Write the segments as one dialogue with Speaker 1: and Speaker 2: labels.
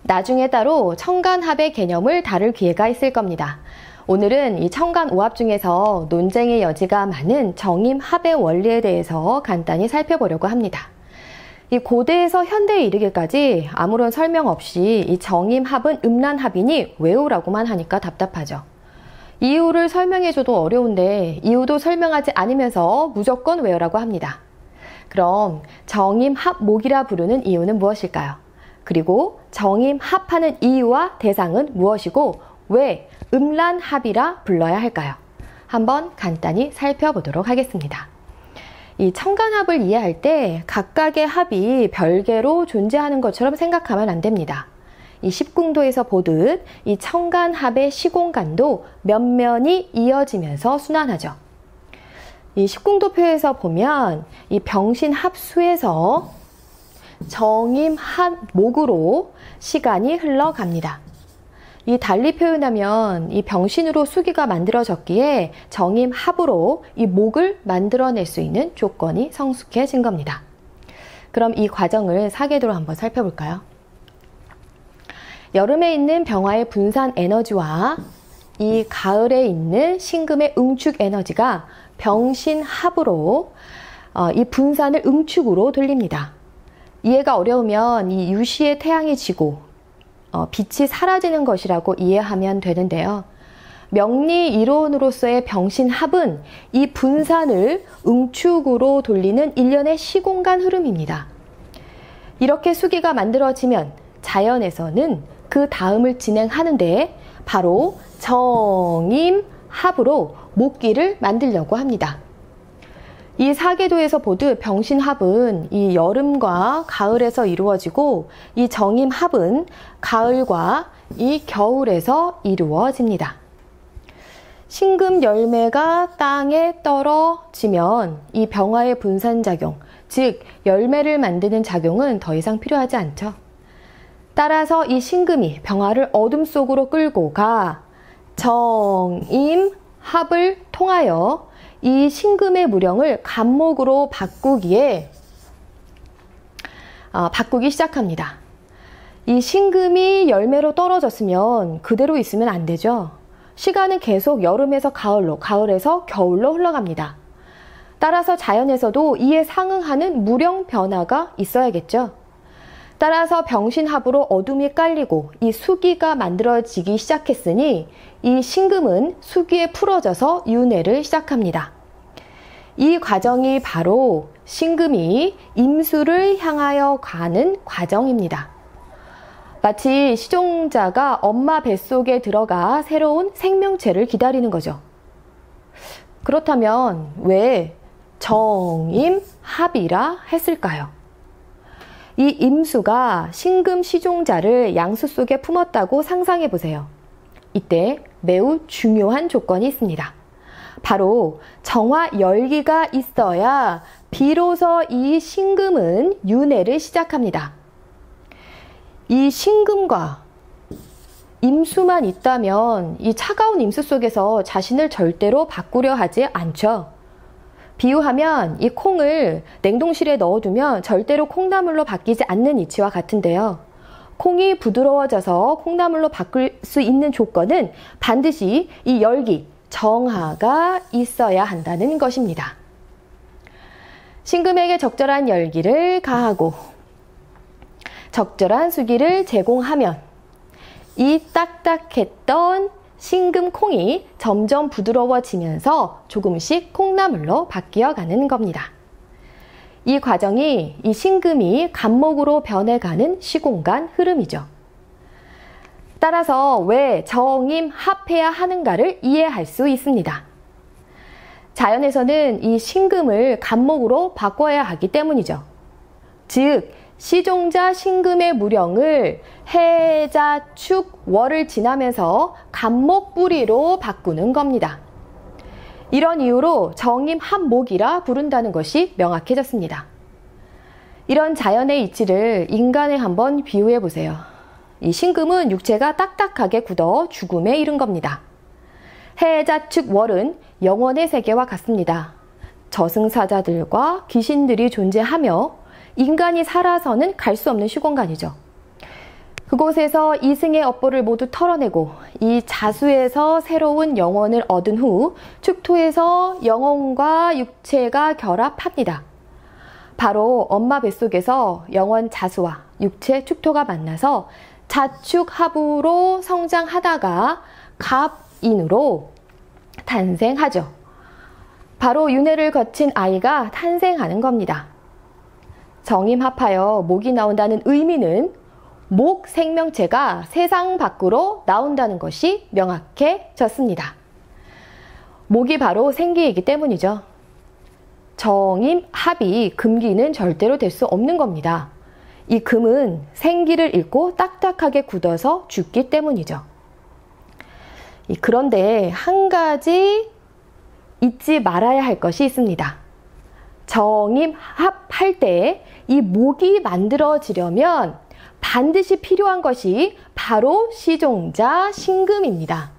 Speaker 1: 나중에 따로 청간합의 개념을 다룰 기회가 있을 겁니다. 오늘은 이 청간오합 중에서 논쟁의 여지가 많은 정임합의 원리에 대해서 간단히 살펴보려고 합니다. 이 고대에서 현대에 이르기까지 아무런 설명 없이 이 정임합은 음란합이니 외우라고만 하니까 답답하죠. 이유를 설명해줘도 어려운데 이유도 설명하지 않으면서 무조건 외우라고 합니다. 그럼 정임합목이라 부르는 이유는 무엇일까요? 그리고 정임합하는 이유와 대상은 무엇이고 왜 음란합이라 불러야 할까요? 한번 간단히 살펴보도록 하겠습니다. 이 청간합을 이해할 때 각각의 합이 별개로 존재하는 것처럼 생각하면 안 됩니다. 이 십궁도에서 보듯 이 청간합의 시공간도 면면이 이어지면서 순환하죠. 이 십궁도표에서 보면 이 병신합수에서 정임합목으로 시간이 흘러갑니다. 이 달리 표현하면 이 병신으로 수기가 만들어졌기에 정임합으로 이 목을 만들어낼 수 있는 조건이 성숙해진 겁니다. 그럼 이 과정을 사계도로 한번 살펴볼까요? 여름에 있는 병화의 분산 에너지와 이 가을에 있는 신금의 응축 에너지가 병신합으로 이 분산을 응축으로 돌립니다. 이해가 어려우면 이 유시의 태양이 지고 빛이 사라지는 것이라고 이해하면 되는데요. 명리 이론으로서의 병신합은 이 분산을 응축으로 돌리는 일련의 시공간 흐름입니다. 이렇게 수기가 만들어지면 자연에서는 그 다음을 진행하는데 바로 정임합으로 목기를 만들려고 합니다. 이 사계도에서 보듯 병신합은 이 여름과 가을에서 이루어지고 이 정임합은 가을과 이 겨울에서 이루어집니다. 신금 열매가 땅에 떨어지면 이 병화의 분산작용, 즉 열매를 만드는 작용은 더 이상 필요하지 않죠. 따라서 이 신금이 병화를 어둠 속으로 끌고 가 정임합을 통하여 이 신금의 무령을 간목으로 바꾸기 시작합니다. 이 신금이 열매로 떨어졌으면 그대로 있으면 안 되죠. 시간은 계속 여름에서 가을로, 가을에서 겨울로 흘러갑니다. 따라서 자연에서도 이에 상응하는 무령 변화가 있어야겠죠. 따라서 병신합으로 어둠이 깔리고 이 수기가 만들어지기 시작했으니 이 신금은 수기에 풀어져서 윤회를 시작합니다. 이 과정이 바로 신금이 임수를 향하여 가는 과정입니다. 마치 시종자가 엄마 뱃속에 들어가 새로운 생명체를 기다리는 거죠. 그렇다면 왜 정임합이라 했을까요? 이 임수가 신금 시종자를 양수 속에 품었다고 상상해 보세요. 이때 매우 중요한 조건이 있습니다. 바로 정화 열기가 있어야 비로소 이 신금은 윤회를 시작합니다. 이 신금과 임수만 있다면 이 차가운 임수 속에서 자신을 절대로 바꾸려 하지 않죠. 비유하면 이 콩을 냉동실에 넣어두면 절대로 콩나물로 바뀌지 않는 이치와 같은데요. 콩이 부드러워져서 콩나물로 바꿀 수 있는 조건은 반드시 이 열기, 정화가 있어야 한다는 것입니다. 신금에게 적절한 열기를 가하고 적절한 수기를 제공하면 이 딱딱했던 신금 콩이 점점 부드러워지면서 조금씩 콩나물로 바뀌어가는 겁니다. 이 과정이 이 신금이 간목으로 변해가는 시공간 흐름이죠. 따라서 왜 정임합해야 하는가를 이해할 수 있습니다. 자연에서는 이 신금을 간목으로 바꿔야 하기 때문이죠. 즉 시종자 신금의 무령을 해자축월을 지나면서 간목 뿌리로 바꾸는 겁니다. 이런 이유로 정임합목이라 부른다는 것이 명확해졌습니다. 이런 자연의 이치를 인간에 한번 비유해 보세요. 이 신금은 육체가 딱딱하게 굳어 죽음에 이른 겁니다. 해자축월은 영혼의 세계와 같습니다. 저승사자들과 귀신들이 존재하며 인간이 살아서는 갈 수 없는 시공간이죠. 그곳에서 이승의 업보를 모두 털어내고 이 자수에서 새로운 영혼을 얻은 후 축토에서 영혼과 육체가 결합합니다. 바로 엄마 뱃속에서 영혼 자수와 육체 축토가 만나서 자축합으로 성장하다가 갑인으로 탄생하죠. 바로 윤회를 거친 아이가 탄생하는 겁니다. 정임합하여 목이 나온다는 의미는 목 생명체가 세상 밖으로 나온다는 것이 명확해졌습니다. 목이 바로 생기이기 때문이죠. 정임합이 금기는 절대로 될 수 없는 겁니다. 이 금은 생기를 잃고 딱딱하게 굳어서 죽기 때문이죠. 그런데 한 가지 잊지 말아야 할 것이 있습니다. 정임합할 때 이 목이 만들어지려면 반드시 필요한 것이 바로 시종자 신금입니다.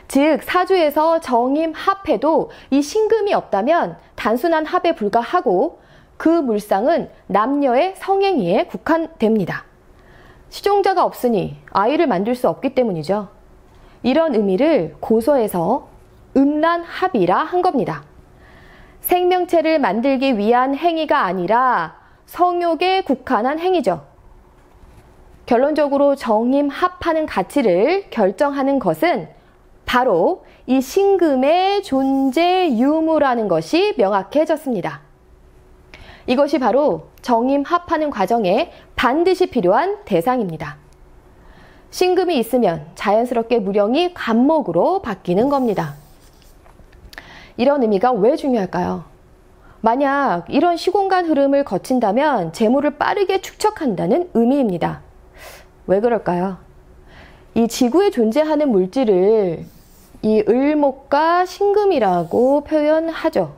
Speaker 1: 즉 사주에서 정임합해도 이 신금이 없다면 단순한 합에 불과하고 그 물상은 남녀의 성행위에 국한됩니다. 시종자가 없으니 아이를 만들 수 없기 때문이죠. 이런 의미를 고서에서 음란합이라 한 겁니다. 생명체를 만들기 위한 행위가 아니라 성욕에 국한한 행위죠. 결론적으로 정임합하는 가치를 결정하는 것은 바로 이 신금의 존재 유무라는 것이 명확해졌습니다. 이것이 바로 정임합하는 과정에 반드시 필요한 대상입니다. 신금이 있으면 자연스럽게 무령이 간목으로 바뀌는 겁니다. 이런 의미가 왜 중요할까요? 만약 이런 시공간 흐름을 거친다면 재물을 빠르게 축적한다는 의미입니다. 왜 그럴까요? 이 지구에 존재하는 물질을 이 을목과 신금이라고 표현하죠.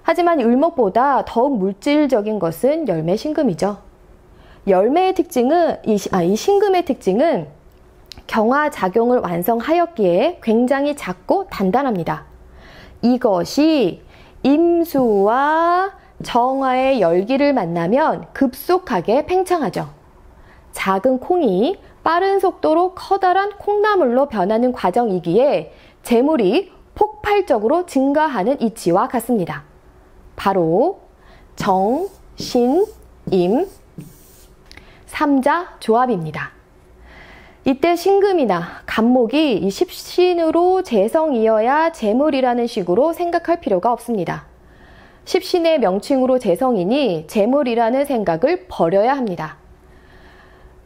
Speaker 1: 하지만 을목보다 더욱 물질적인 것은 열매 신금이죠. 열매의 특징은 이 신금의 특징은 경화작용을 완성하였기에 굉장히 작고 단단합니다. 이것이 임수와 정화의 열기를 만나면 급속하게 팽창하죠. 작은 콩이 빠른 속도로 커다란 콩나물로 변하는 과정이기에 재물이 폭발적으로 증가하는 이치와 같습니다. 바로 정, 신, 임, 삼자 조합입니다. 이때 신금이나 간목이 이 십신으로 재성이어야 재물이라는 식으로 생각할 필요가 없습니다. 십신의 명칭으로 재성이니 재물이라는 생각을 버려야 합니다.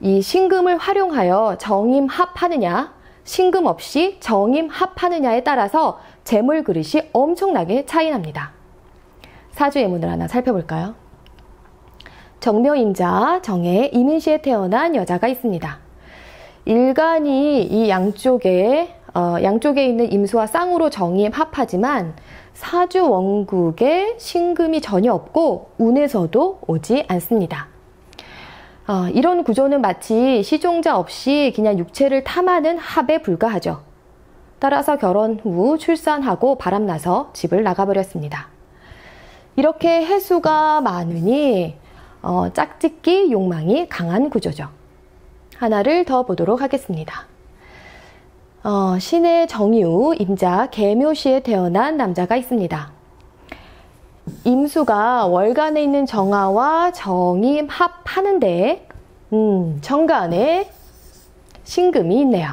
Speaker 1: 이 신금을 활용하여 정임합하느냐, 신금 없이 정임합하느냐에 따라서 재물 그릇이 엄청나게 차이납니다. 사주예문을 하나 살펴볼까요? 정묘임자 정해 이민시에 태어난 여자가 있습니다. 일간이 이 양쪽에 있는 임수와 쌍으로 정임합하지만 사주 원국에 신금이 전혀 없고 운에서도 오지 않습니다. 이런 구조는 마치 시종자 없이 그냥 육체를 탐하는 합에 불과하죠. 따라서 결혼 후 출산하고 바람나서 집을 나가버렸습니다. 이렇게 해수가 많으니 짝짓기 욕망이 강한 구조죠. 하나를 더 보도록 하겠습니다. 신의 정유, 임자, 계묘시에 태어난 남자가 있습니다. 임수가 월간에 있는 정화와 정임합하는데 천간에 신금이 있네요.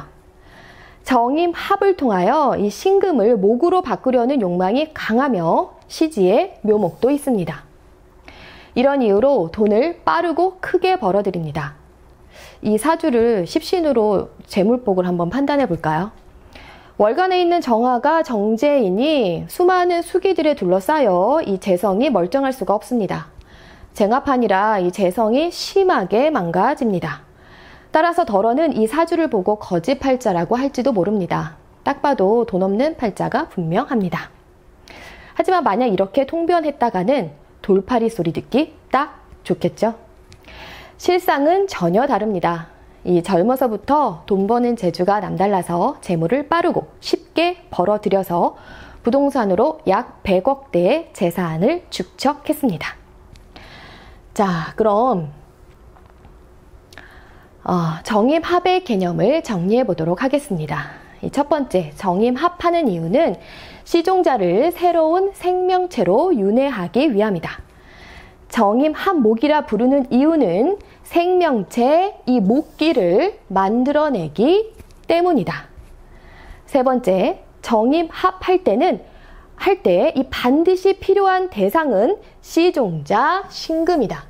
Speaker 1: 정임합을 통하여 이 신금을 목으로 바꾸려는 욕망이 강하며 시지에 묘목도 있습니다. 이런 이유로 돈을 빠르고 크게 벌어들입니다. 이 사주를 십신으로 재물복을 한번 판단해 볼까요? 월간에 있는 정화가 정제이니 수많은 수기들에 둘러싸여 이 재성이 멀쩡할 수가 없습니다. 쟁합판이라 이 재성이 심하게 망가집니다. 따라서 덜어는 이 사주를 보고 거지팔자라고 할지도 모릅니다. 딱 봐도 돈 없는 팔자가 분명합니다. 하지만 만약 이렇게 통변했다가는 돌팔이 소리 듣기 딱 좋겠죠? 실상은 전혀 다릅니다. 이 젊어서부터 돈 버는 재주가 남달라서 재물을 빠르고 쉽게 벌어들여서 부동산으로 약 100억대의 재산을 축적했습니다. 자, 그럼 정임합의 개념을 정리해 보도록 하겠습니다. 첫 번째, 정임합하는 이유는 시종자를 새로운 생명체로 윤회하기 위함이다. 정임합목이라 부르는 이유는 생명체 이 목기를 만들어내기 때문이다. 세 번째, 정임합할 때 이 반드시 필요한 대상은 시종자 신금이다.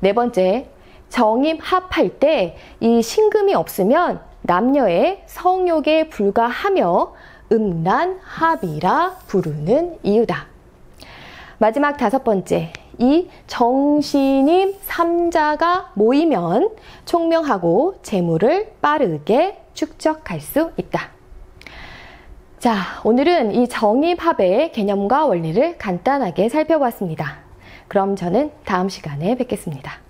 Speaker 1: 네 번째, 정임합할 때 이 신금이 없으면 남녀의 성욕에 불과하며 음란합이라 부르는 이유다. 마지막 다섯 번째, 이 정신임 삼자가 모이면 총명하고 재물을 빠르게 축적할 수 있다. 자, 오늘은 이 정임합의 개념과 원리를 간단하게 살펴보았습니다. 그럼 저는 다음 시간에 뵙겠습니다.